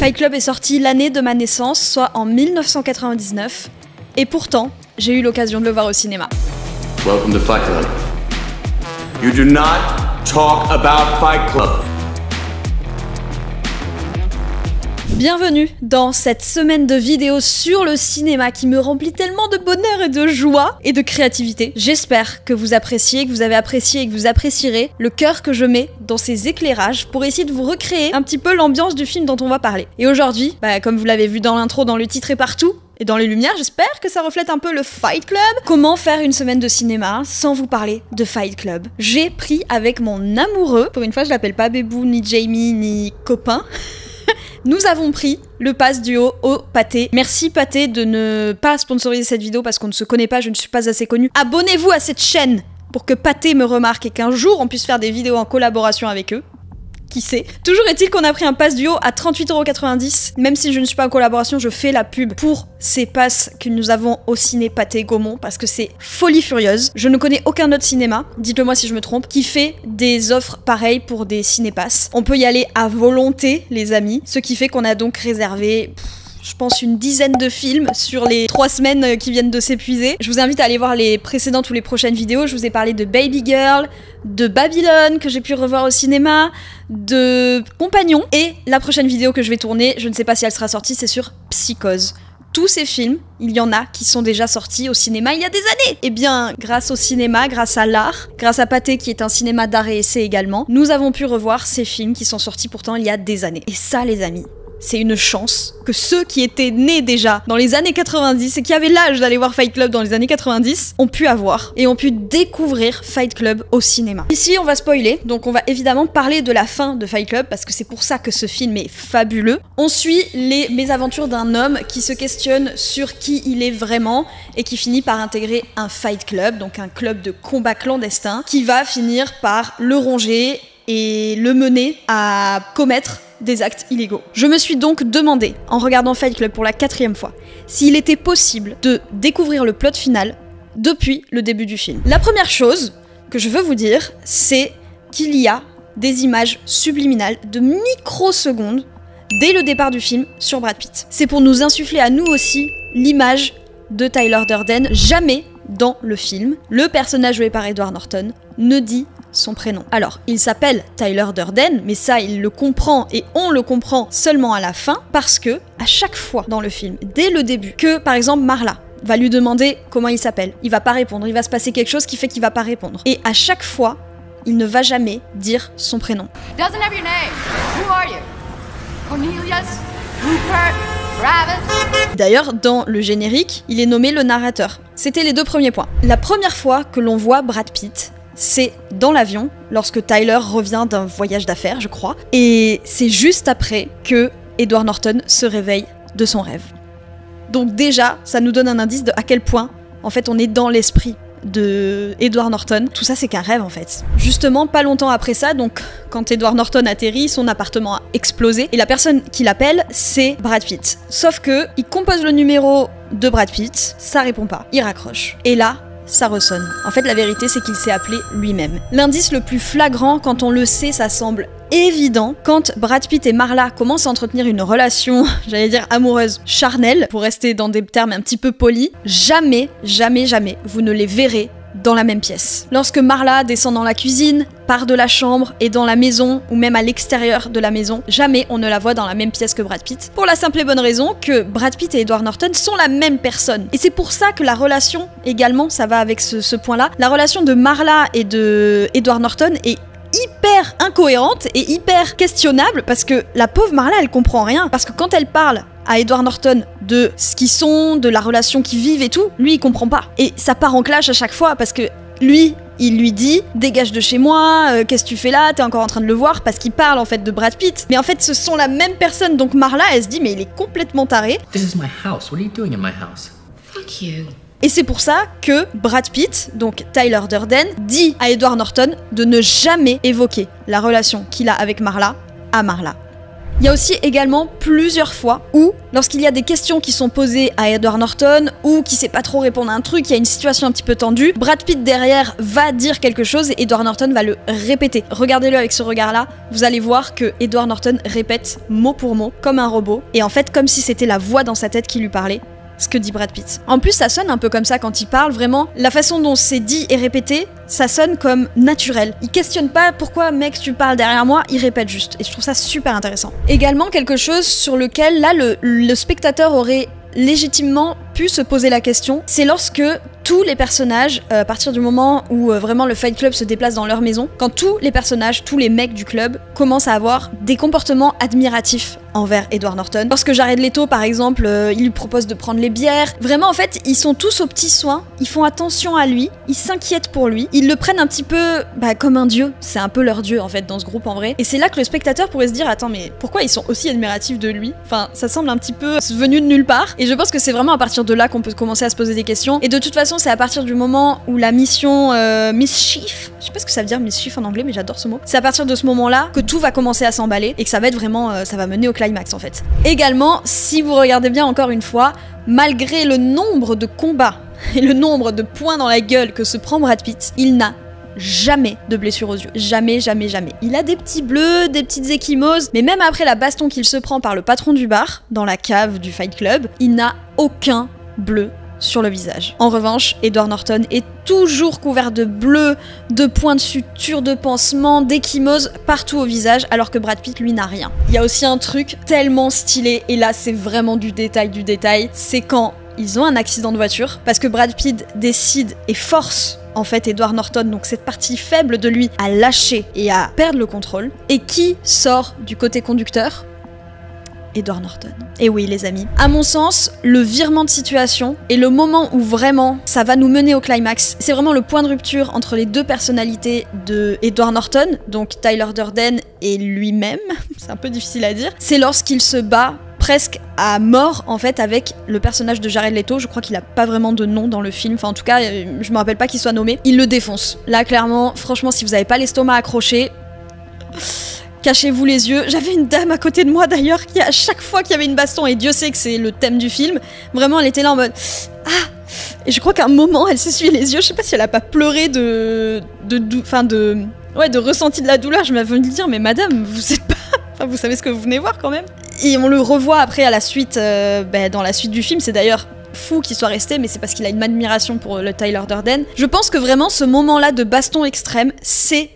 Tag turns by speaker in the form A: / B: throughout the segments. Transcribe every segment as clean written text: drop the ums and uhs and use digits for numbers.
A: Fight Club est sorti l'année de ma naissance, soit en 1999, et pourtant, j'ai eu l'occasion de le voir au cinéma.
B: Welcome to Fight Club. You do not talk about Fight Club.
A: Bienvenue dans cette semaine de vidéos sur le cinéma qui me remplit tellement de bonheur et de joie et de créativité. J'espère que vous appréciez, que vous avez apprécié et que vous apprécierez le cœur que je mets dans ces éclairages pour essayer de vous recréer un petit peu l'ambiance du film dont on va parler. Et aujourd'hui, comme vous l'avez vu dans l'intro, dans le titre et partout, et dans les lumières, j'espère que ça reflète un peu le Fight Club. Comment faire une semaine de cinéma sans vous parler de Fight Club? J'ai pris avec mon amoureux, pour une fois je l'appelle pas Bébou, ni Jamie, ni copain, nous avons pris le pass duo au Pathé. Merci Pathé de ne pas sponsoriser cette vidéo parce qu'on ne se connaît pas, je ne suis pas assez connue. Abonnez-vous à cette chaîne pour que Pathé me remarque et qu'un jour on puisse faire des vidéos en collaboration avec eux. Qui sait? Toujours est-il qu'on a pris un pass duo à 38,90 €. Même si je ne suis pas en collaboration, je fais la pub pour ces passes que nous avons au ciné Pathé Gaumont parce que c'est folie furieuse. Je ne connais aucun autre cinéma, dites-le moi si je me trompe, qui fait des offres pareilles pour des cinépasses. On peut y aller à volonté, les amis, ce qui fait qu'on a donc réservé... je pense une dizaine de films sur les 3 semaines qui viennent de s'épuiser. Je vous invite à aller voir les précédentes ou les prochaines vidéos. Je vous ai parlé de Baby Girl, de Babylone que j'ai pu revoir au cinéma, de Compagnon. Et la prochaine vidéo que je vais tourner, je ne sais pas si elle sera sortie, c'est sur Psychose. Tous ces films, il y en a qui sont déjà sortis au cinéma il y a des années. Et bien, grâce au cinéma, grâce à l'art, grâce à Pathé qui est un cinéma d'art et essai également, nous avons pu revoir ces films qui sont sortis pourtant il y a des années. Et ça, les amis, c'est une chance que ceux qui étaient nés déjà dans les années 90 et qui avaient l'âge d'aller voir Fight Club dans les années 90 ont pu avoir et ont pu découvrir Fight Club au cinéma. Ici, on va spoiler, donc on va évidemment parler de la fin de Fight Club parce que c'est pour ça que ce film est fabuleux. On suit les mésaventures d'un homme qui se questionne sur qui il est vraiment et qui finit par intégrer un Fight Club, donc un club de combat clandestin, qui va finir par le ronger et le mener à commettre des actes illégaux. Je me suis donc demandé, en regardant Fight Club pour la 4e fois, s'il était possible de découvrir le plot final depuis le début du film. La première chose que je veux vous dire, c'est qu'il y a des images subliminales de microsecondes dès le départ du film sur Brad Pitt. C'est pour nous insuffler à nous aussi l'image de Tyler Durden. Jamais dans le film, le personnage joué par Edward Norton ne dit son prénom. Alors, il s'appelle Tyler Durden, mais ça, il le comprend et on le comprend seulement à la fin parce que, à chaque fois dans le film, dès le début, que par exemple Marla va lui demander comment il s'appelle, il va pas répondre, il va se passer quelque chose qui fait qu'il va pas répondre. Et à chaque fois, il ne va jamais dire son prénom.
C: Doesn't have your name. Who are you? Cornelius? Rupert? Travis?
A: D'ailleurs, dans le générique, il est nommé le narrateur. C'était les 2 premiers points. La première fois que l'on voit Brad Pitt, c'est dans l'avion, lorsque Tyler revient d'un voyage d'affaires, je crois, et c'est juste après que Edward Norton se réveille de son rêve. Donc déjà, ça nous donne un indice de à quel point, en fait, on est dans l'esprit de Edward Norton. Tout ça, c'est qu'un rêve, en fait. Justement, pas longtemps après ça, donc, quand Edward Norton atterrit, son appartement a explosé, et la personne qui l'appelle, c'est Brad Pitt. Sauf que, il compose le numéro de Brad Pitt, ça répond pas, il raccroche. Et là, ça ressonne. En fait, la vérité, c'est qu'il s'est appelé lui-même. L'indice le plus flagrant, quand on le sait, ça semble évident. Quand Brad Pitt et Marla commencent à entretenir une relation, j'allais dire amoureuse, charnelle, pour rester dans des termes un petit peu polis, jamais, jamais, jamais, vous ne les verrez dans la même pièce. Lorsque Marla descend dans la cuisine, part de la chambre et dans la maison, ou même à l'extérieur de la maison, jamais on ne la voit dans la même pièce que Brad Pitt. Pour la simple et bonne raison que Brad Pitt et Edward Norton sont la même personne. Et c'est pour ça que la relation, également, ça va avec ce point-là, la relation de Marla et de Edward Norton est hyper incohérente et hyper questionnable parce que la pauvre Marla, elle comprend rien. Parce que quand elle parle à Edward Norton de ce qu'ils sont, de la relation qu'ils vivent et tout, lui, il comprend pas. Et ça part en clash à chaque fois parce que lui, il lui dit « Dégage de chez moi, qu'est-ce que tu fais là? T'es encore en train de le voir ?» parce qu'il parle en fait de Brad Pitt. Mais en fait, ce sont la même personne. Donc Marla, elle se dit « Mais il est complètement taré. »
D: This is my house. What are you doing in my house?
C: Fuck you.
A: Et c'est pour ça que Brad Pitt, donc Tyler Durden, dit à Edward Norton de ne jamais évoquer la relation qu'il a avec Marla à Marla. Il y a aussi également plusieurs fois où, lorsqu'il y a des questions qui sont posées à Edward Norton ou qui sait pas trop répondre à un truc, il y a une situation un petit peu tendue, Brad Pitt derrière va dire quelque chose et Edward Norton va le répéter. Regardez-le avec ce regard-là, vous allez voir que Edward Norton répète mot pour mot comme un robot et en fait comme si c'était la voix dans sa tête qui lui parlait. Ce que dit Brad Pitt. En plus, ça sonne un peu comme ça quand il parle, vraiment. La façon dont c'est dit et répété, ça sonne comme naturel. Il questionne pas pourquoi, mec, tu parles derrière moi, il répète juste. Et je trouve ça super intéressant. Également, quelque chose sur lequel, là, le spectateur aurait légitimement pu se poser la question, c'est lorsque tous les personnages, à partir du moment où vraiment le Fight Club se déplace dans leur maison, quand tous les personnages, tous les mecs du club commencent à avoir des comportements admiratifs envers Edward Norton. Lorsque Jared Leto, par exemple, il lui propose de prendre les bières, vraiment en fait, ils sont tous aux petits soins, ils font attention à lui, ils s'inquiètent pour lui, ils le prennent un petit peu comme un dieu, c'est un peu leur dieu en fait dans ce groupe en vrai, et c'est là que le spectateur pourrait se dire, attends mais pourquoi ils sont aussi admiratifs de lui? Enfin, ça semble un petit peu venu de nulle part, et je pense que c'est vraiment à partir de là qu'on peut commencer à se poser des questions, et de toute façon c'est à partir du moment où la mission Mischief, je sais pas ce que ça veut dire Mischief en anglais mais j'adore ce mot, c'est à partir de ce moment-là que tout va commencer à s'emballer, et que ça va être vraiment, ça va mener au climax en fait. Également, si vous regardez bien encore une fois, malgré le nombre de combats et le nombre de points dans la gueule que se prend Brad Pitt, il n'a jamais de blessure aux yeux. Jamais, jamais, jamais. Il a des petits bleus, des petites ecchymoses, mais même après la baston qu'il se prend par le patron du bar, dans la cave du Fight Club, il n'a aucun bleu sur le visage. En revanche, Edward Norton est toujours couvert de bleu, de points de suture, de pansements, d'ecchymoses partout au visage, alors que Brad Pitt, lui, n'a rien. Il y a aussi un truc tellement stylé, et là, c'est vraiment du détail, c'est quand ils ont un accident de voiture, parce que Brad Pitt décide et force en fait Edward Norton, donc cette partie faible de lui, à lâcher et à perdre le contrôle. Et qui sort du côté conducteur ? Edward Norton. Et oui les amis, à mon sens, le virement de situation et le moment où vraiment ça va nous mener au climax, c'est vraiment le point de rupture entre les deux personnalités de Edward Norton, donc Tyler Durden et lui-même, c'est un peu difficile à dire, c'est lorsqu'il se bat presque à mort en fait avec le personnage de Jared Leto, je crois qu'il a pas vraiment de nom dans le film, enfin en tout cas je me rappelle pas qu'il soit nommé, il le défonce. Là clairement, franchement si vous avez pas l'estomac accroché, cachez-vous les yeux. J'avais une dame à côté de moi d'ailleurs qui à chaque fois qu'il y avait une baston, et Dieu sait que c'est le thème du film, vraiment elle était là en mode ah, et je crois qu'à un moment elle s'essuie les yeux, je sais pas si elle a pas pleuré de ressenti de la douleur. Je m'avais envie de dire mais madame vous êtes pas, enfin vous savez ce que vous venez voir quand même. Et on le revoit après à la suite, dans la suite du film, c'est d'ailleurs fou qu'il soit resté, mais c'est parce qu'il a une admiration pour le Tyler Durden. Je pense que vraiment ce moment-là de baston extrême, c'est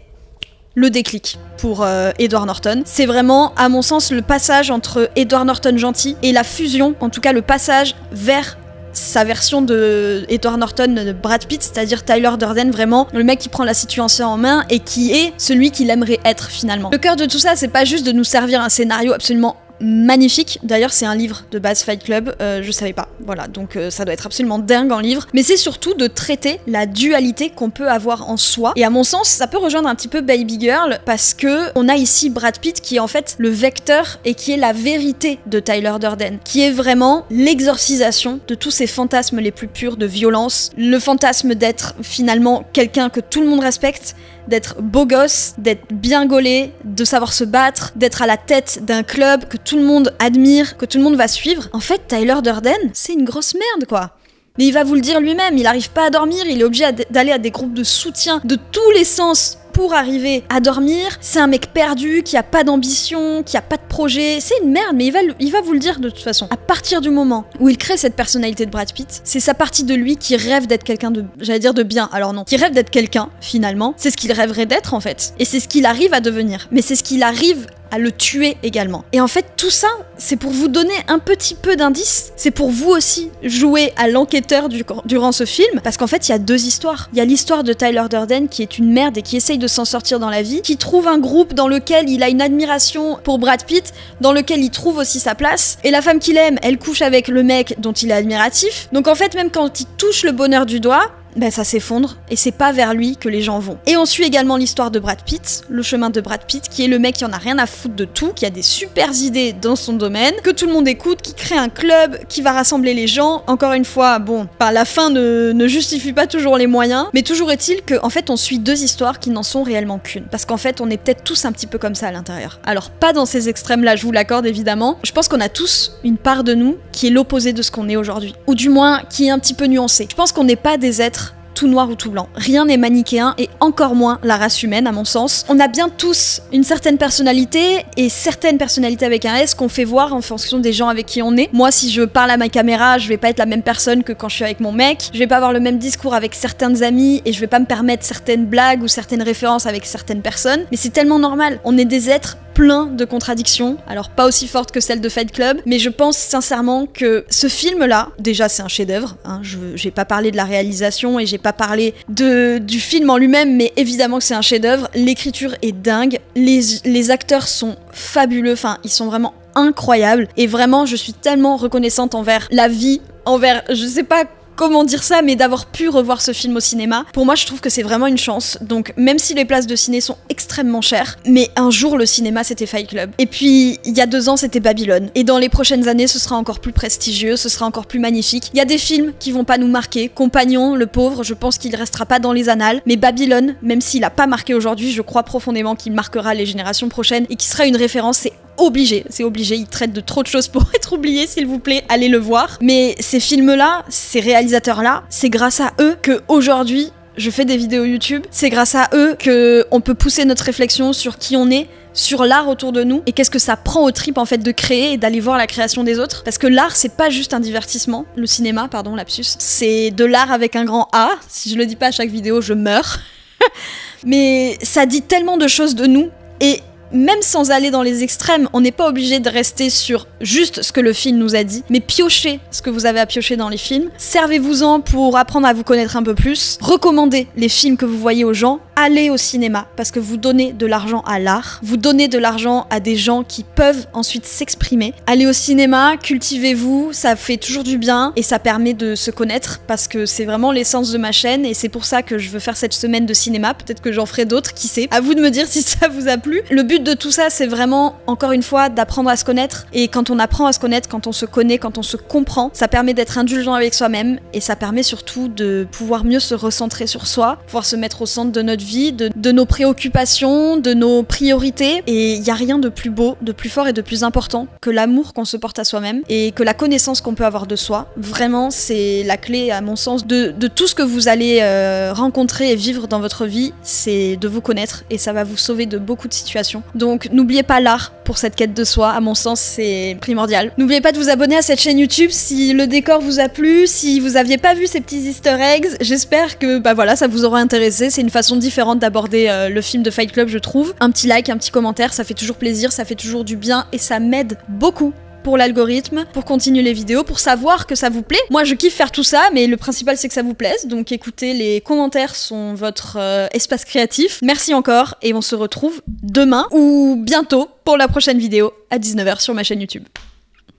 A: le déclic pour Edward Norton. C'est vraiment, à mon sens, le passage entre Edward Norton gentil et la fusion, en tout cas le passage vers sa version de Edward Norton de Brad Pitt, c'est-à-dire Tyler Durden, vraiment le mec qui prend la situation en main et qui est celui qu'il aimerait être finalement. Le cœur de tout ça, c'est pas juste de nous servir un scénario absolument magnifique, d'ailleurs c'est un livre de base Fight Club, je savais pas, voilà, donc ça doit être absolument dingue en livre, mais c'est surtout de traiter la dualité qu'on peut avoir en soi, et à mon sens ça peut rejoindre un petit peu Baby Girl, parce que on a ici Brad Pitt qui est en fait le vecteur et qui est la vérité de Tyler Durden, qui est vraiment l'exorcisation de tous ces fantasmes les plus purs de violence, le fantasme d'être finalement quelqu'un que tout le monde respecte, d'être beau gosse, d'être bien gaulé, de savoir se battre, d'être à la tête d'un club que tout le monde admire, que tout le monde va suivre. En fait, Tyler Durden, c'est une grosse merde, quoi. Mais il va vous le dire lui-même, il arrive pas à dormir, il est obligé d'aller à des groupes de soutien de tous les sens pour arriver à dormir. C'est un mec perdu, qui a pas d'ambition, qui a pas de projet. C'est une merde, mais il va vous le dire de toute façon. À partir du moment où il crée cette personnalité de Brad Pitt, c'est sa partie de lui qui rêve d'être quelqu'un de, j'allais dire de bien, alors non, qui rêve d'être quelqu'un, finalement. C'est ce qu'il rêverait d'être, en fait. Et c'est ce qu'il arrive à devenir. Mais c'est ce qu'il arrive à le tuer également. Et en fait, tout ça, c'est pour vous donner un petit peu d'indice. C'est pour vous aussi jouer à l'enquêteur durant ce film, parce qu'en fait, il y a deux histoires. Il y a l'histoire de Tyler Durden, qui est une merde et qui essaye de s'en sortir dans la vie, qui trouve un groupe dans lequel il a une admiration pour Brad Pitt, dans lequel il trouve aussi sa place, et la femme qu'il aime, elle couche avec le mec dont il est admiratif. Donc en fait, même quand il touche le bonheur du doigt, ben ça s'effondre et c'est pas vers lui que les gens vont. Et on suit également l'histoire de Brad Pitt, le chemin de Brad Pitt, qui est le mec qui en a rien à foutre de tout, qui a des super idées dans son domaine, que tout le monde écoute, qui crée un club, qui va rassembler les gens. Encore une fois, bon, la fin ne justifie pas toujours les moyens, mais toujours est-il qu'en fait on suit deux histoires qui n'en sont réellement qu'une. Parce qu'en fait on est peut-être tous un petit peu comme ça à l'intérieur. Alors pas dans ces extrêmes-là, je vous l'accorde évidemment. Je pense qu'on a tous une part de nous qui est l'opposé de ce qu'on est aujourd'hui. Ou du moins qui est un petit peu nuancée. Je pense qu'on n'est pas des êtres tout noir ou tout blanc. Rien n'est manichéen et encore moins la race humaine à mon sens. On a bien tous une certaine personnalité et certaines personnalités avec un S qu'on fait voir en fonction des gens avec qui on est. Moi si je parle à ma caméra, je vais pas être la même personne que quand je suis avec mon mec. Je vais pas avoir le même discours avec certaines amies et je vais pas me permettre certaines blagues ou certaines références avec certaines personnes. Mais c'est tellement normal. On est des êtres plein de contradictions, alors pas aussi fortes que celles de Fight Club, mais je pense sincèrement que ce film-là, déjà c'est un chef-d'œuvre, hein, j'ai pas parlé de la réalisation et j'ai pas parlé du film en lui-même, mais évidemment que c'est un chef-d'œuvre, l'écriture est dingue, les acteurs sont fabuleux, enfin ils sont vraiment incroyables, et vraiment je suis tellement reconnaissante envers la vie, envers, je sais pas comment dire ça, mais d'avoir pu revoir ce film au cinéma. Pour moi, je trouve que c'est vraiment une chance. Donc, même si les places de ciné sont extrêmement chères, mais un jour, le cinéma, c'était Fight Club. Et puis, il y a 2 ans, c'était Babylone. Et dans les prochaines années, ce sera encore plus prestigieux, ce sera encore plus magnifique. Il y a des films qui vont pas nous marquer. Compagnon, le pauvre, je pense qu'il restera pas dans les annales. Mais Babylone, même s'il a pas marqué aujourd'hui, je crois profondément qu'il marquera les générations prochaines et qu'il sera une référence. C'est obligé, il traite de trop de choses pour être oublié, s'il vous plaît, allez le voir. Mais ces films-là, ces réalisateurs-là, c'est grâce à eux que aujourd'hui je fais des vidéos YouTube. C'est grâce à eux que on peut pousser notre réflexion sur qui on est, sur l'art autour de nous et qu'est-ce que ça prend aux tripes en fait de créer et d'aller voir la création des autres. Parce que l'art, c'est pas juste un divertissement. Le cinéma, pardon, lapsus, c'est de l'art avec un grand A. Si je le dis pas à chaque vidéo, je meurs. Mais ça dit tellement de choses de nous et même sans aller dans les extrêmes, on n'est pas obligé de rester sur juste ce que le film nous a dit, mais piochez ce que vous avez à piocher dans les films. Servez-vous-en pour apprendre à vous connaître un peu plus. Recommandez les films que vous voyez aux gens. Allez au cinéma, parce que vous donnez de l'argent à l'art. Vous donnez de l'argent à des gens qui peuvent ensuite s'exprimer. Allez au cinéma, cultivez-vous, ça fait toujours du bien et ça permet de se connaître, parce que c'est vraiment l'essence de ma chaîne et c'est pour ça que je veux faire cette semaine de cinéma. Peut-être que j'en ferai d'autres, qui sait. À vous de me dire si ça vous a plu. Le but de tout ça, c'est vraiment, encore une fois, d'apprendre à se connaître. Et quand on apprend à se connaître, quand on se connaît, quand on se comprend, ça permet d'être indulgent avec soi-même et ça permet surtout de pouvoir mieux se recentrer sur soi, pouvoir se mettre au centre de notre vie, de nos préoccupations, de nos priorités. Et il n'y a rien de plus beau, de plus fort et de plus important que l'amour qu'on se porte à soi-même et que la connaissance qu'on peut avoir de soi. Vraiment, c'est la clé, à mon sens, de tout ce que vous allez rencontrer et vivre dans votre vie, c'est de vous connaître et ça va vous sauver de beaucoup de situations. Donc n'oubliez pas l'art pour cette quête de soi, à mon sens c'est primordial. N'oubliez pas de vous abonner à cette chaîne YouTube si le décor vous a plu, si vous aviez pas vu ces petits easter eggs, j'espère que voilà, ça vous aura intéressé, c'est une façon différente d'aborder le film de Fight Club je trouve. Un petit like, un petit commentaire, ça fait toujours plaisir, ça fait toujours du bien et ça m'aide beaucoup pour l'algorithme, pour continuer les vidéos, pour savoir que ça vous plaît. Moi je kiffe faire tout ça, mais le principal c'est que ça vous plaise, donc écoutez, les commentaires sont votre espace créatif. Merci encore et on se retrouve demain ou bientôt pour la prochaine vidéo à 19h sur ma chaîne YouTube.